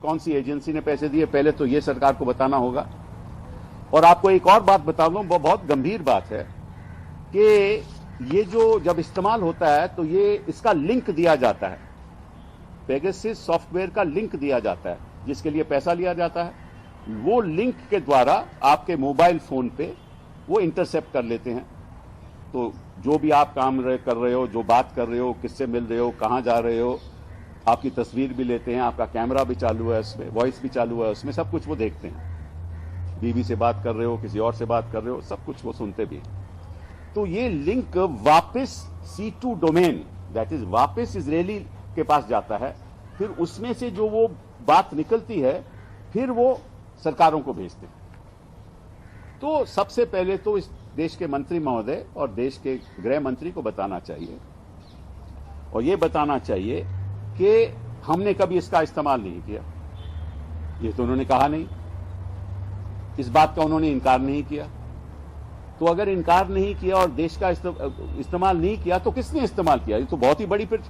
कौन सी एजेंसी ने पैसे दिए, पहले तो ये सरकार को बताना होगा। और आपको एक और बात बता दूं, वो बहुत गंभीर बात है कि ये जो जब इस्तेमाल होता है तो ये इसका लिंक दिया जाता है, पेगासस सॉफ्टवेयर का लिंक दिया जाता है जिसके लिए पैसा लिया जाता है। वो लिंक के द्वारा आपके मोबाइल फोन पे वो इंटरसेप्ट कर लेते हैं। तो जो भी आप काम कर रहे हो, जो बात कर रहे हो, किससे मिल रहे हो, कहां जा रहे हो, आपकी तस्वीर भी लेते हैं, आपका कैमरा भी चालू है उसमें, वॉइस भी चालू है उसमें, सब कुछ वो देखते हैं। बीवी से बात कर रहे हो, किसी और से बात कर रहे हो, सब कुछ वो सुनते भी हैं। तो ये लिंक वापस C2 डोमेन, दैट इज वापस इजरायली के पास जाता है। फिर उसमें से जो वो बात निकलती है फिर वो सरकारों को भेजते हैं। तो सबसे पहले तो इस देश के मंत्री महोदय और देश के गृह मंत्री को बताना चाहिए, और ये बताना चाहिए कि हमने कभी इसका इस्तेमाल नहीं किया। ये तो उन्होंने कहा नहीं, इस बात का उन्होंने इनकार नहीं किया। तो अगर इनकार नहीं किया और देश का इस्तेमाल नहीं किया तो किसने इस्तेमाल किया? ये तो बहुत ही बड़ी फिर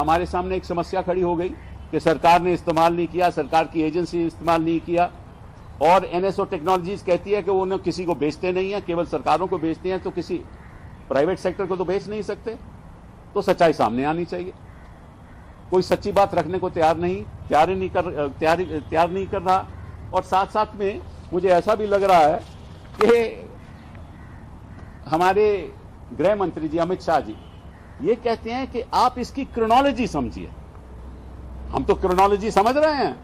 हमारे सामने एक समस्या खड़ी हो गई कि सरकार ने इस्तेमाल नहीं किया, सरकार की एजेंसी ने इस्तेमाल नहीं किया, और NSO टेक्नोलॉजीज कहती है कि वो उन्हें किसी को बेचते नहीं है, केवल सरकारों को बेचते हैं, तो किसी प्राइवेट सेक्टर को तो बेच नहीं सकते। तो सच्चाई सामने आनी चाहिए। कोई सच्ची बात रखने को तैयार नहीं कर रहा। और साथ साथ में मुझे ऐसा भी लग रहा है कि हमारे गृह मंत्री जी अमित शाह जी ये कहते हैं कि आप इसकी क्रोनोलॉजी समझिए। हम तो क्रोनोलॉजी समझ रहे हैं,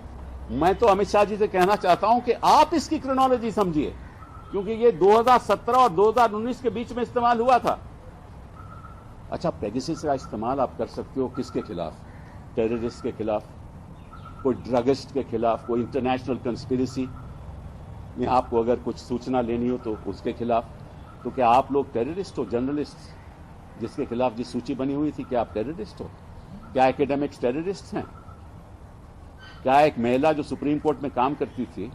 मैं तो अमित शाह जी से कहना चाहता हूं कि आप इसकी क्रोनोलॉजी समझिए, क्योंकि ये 2017 और 2019 के बीच में इस्तेमाल हुआ था। अच्छा, पेगासस का इस्तेमाल आप कर सकते हो किसके खिलाफ? टेररिस्ट के खिलाफ, कोई ड्रगिस्ट के खिलाफ, कोई इंटरनेशनल कंस्पिरेसी में आपको अगर कुछ सूचना लेनी हो तो उसके खिलाफ। तो क्या आप लोग टेररिस्ट हो? जर्नलिस्ट जिसके खिलाफ जिस सूची बनी हुई थी, क्या आप टेररिस्ट हो? क्या एकेडमिक्स टेररिस्ट हैं? क्या एक महिला जो सुप्रीम कोर्ट में काम करती थी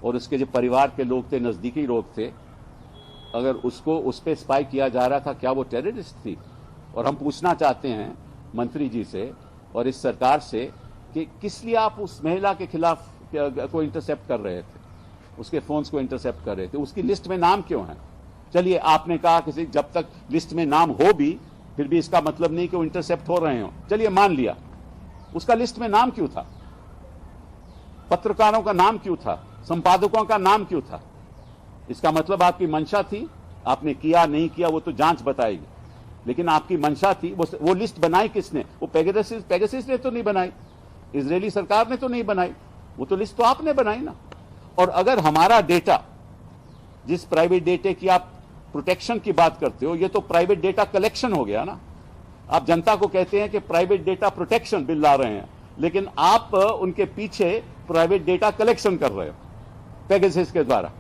और उसके जो परिवार के लोग थे, नजदीकी लोग थे, अगर उसको उस पर स्पाई किया जा रहा था, क्या वो टेररिस्ट थी? और हम पूछना चाहते हैं मंत्री जी से और इस सरकार से कि किस लिए आप उस महिला के खिलाफ को इंटरसेप्ट कर रहे थे, उसके फोन्स को इंटरसेप्ट कर रहे थे, उसकी लिस्ट में नाम क्यों है? चलिए, आपने कहा कि जब तक लिस्ट में नाम हो भी, फिर भी इसका मतलब नहीं कि वो इंटरसेप्ट हो रहे हो। चलिए, मान लिया, उसका लिस्ट में नाम क्यों था? पत्रकारों का नाम क्यों था? संपादकों का नाम क्यों था? इसका मतलब आपकी मंशा थी। आपने किया नहीं किया वो तो जांच बताएगी, लेकिन आपकी मंशा थी। वो लिस्ट बनाई किसने? वो पेगासस ने तो नहीं बनाई, इजरायली सरकार ने तो नहीं बनाई, वो तो लिस्ट तो आपने बनाई ना। और अगर हमारा डेटा, जिस प्राइवेट डेटा की आप प्रोटेक्शन की बात करते हो, ये तो प्राइवेट डेटा कलेक्शन हो गया ना। आप जनता को कहते हैं कि प्राइवेट डेटा प्रोटेक्शन बिल ला रहे हैं, लेकिन आप उनके पीछे प्राइवेट डेटा कलेक्शन कर रहे हो पेगासस के द्वारा।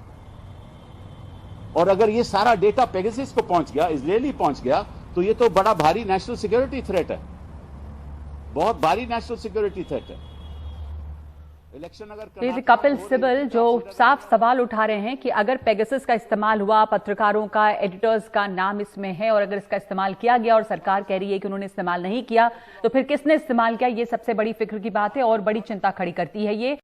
और अगर ये सारा डेटा पेगासस को पहुंच गया, इजरायली पहुंच गया, तो ये तो बड़ा भारी नेशनल सिक्योरिटी थ्रेट है, बहुत भारी नेशनल सिक्योरिटी थ्रेट है। इलेक्शन अगर कपिल सिब्बल जो साफ सवाल उठा रहे हैं कि अगर पेगासस का इस्तेमाल हुआ, पत्रकारों का, एडिटर्स का नाम इसमें है, और अगर इसका इस्तेमाल किया गया और सरकार कह रही है कि उन्होंने इस्तेमाल नहीं किया, तो फिर किसने इस्तेमाल किया? ये सबसे बड़ी फिक्र की बात है और बड़ी चिंता खड़ी करती है ये।